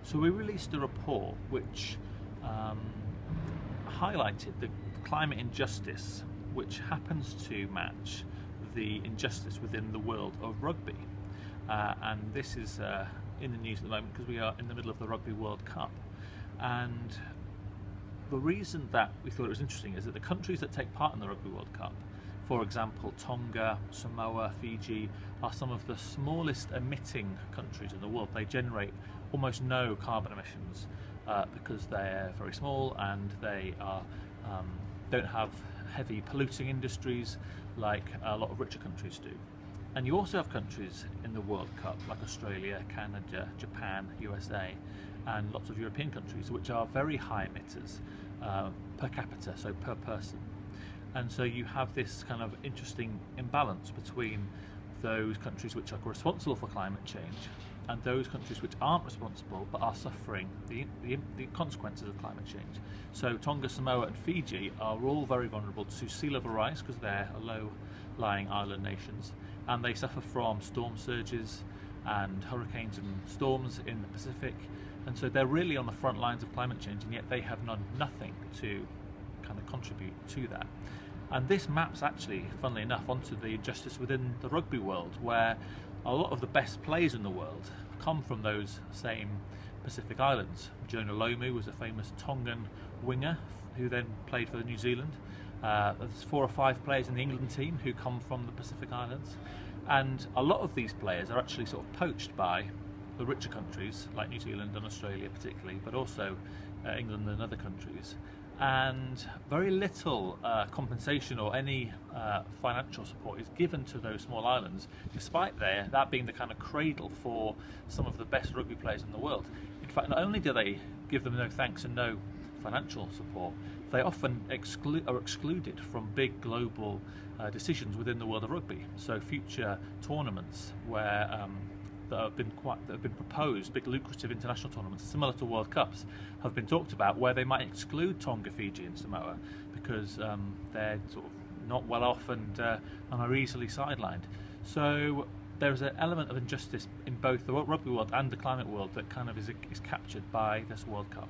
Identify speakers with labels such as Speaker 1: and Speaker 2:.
Speaker 1: So we released a report which highlighted the climate injustice which happens to match the injustice within the world of rugby. And this is in the news at the moment because we are in the middle of the Rugby World Cup. And the reason that we thought it was interesting is that the countries that take part in the Rugby World Cup, for example Tonga, Samoa, Fiji, are some of the smallest emitting countries in the world. They generate almost no carbon emissions because they're very small and they are, don't have heavy polluting industries like a lot of richer countries do. And you also have countries in the World Cup like Australia, Canada, Japan, USA, and lots of European countries which are very high emitters per capita, so per person. And so you have this kind of interesting imbalance between those countries which are responsible for climate change and those countries which aren't responsible but are suffering the consequences of climate change. So Tonga, Samoa and Fiji are all very vulnerable to sea level rise because they're low-lying island nations, and they suffer from storm surges and hurricanes and storms in the Pacific, and so they're really on the front lines of climate change, and yet they have nothing to kind of contribute to that. And this maps actually, funnily enough, onto the injustice within the rugby world, where a lot of the best players in the world come from those same Pacific Islands. Jonah Lomu was a famous Tongan winger who then played for New Zealand. There's 4 or 5 players in the England team who come from the Pacific Islands, and a lot of these players are actually sort of poached by the richer countries like New Zealand and Australia particularly, but also England and other countries. And very little compensation or any financial support is given to those small islands, despite that being the kind of cradle for some of the best rugby players in the world. In fact, not only do they give them no thanks and no financial support, they often are excluded from big global decisions within the world of rugby. So future tournaments where that have been proposed, big lucrative international tournaments similar to World Cups, have been talked about, where they might exclude Tonga, Fiji and Samoa because they're sort of not well off and are easily sidelined. So there's an element of injustice in both the rugby world and the climate world that kind of is captured by this World Cup.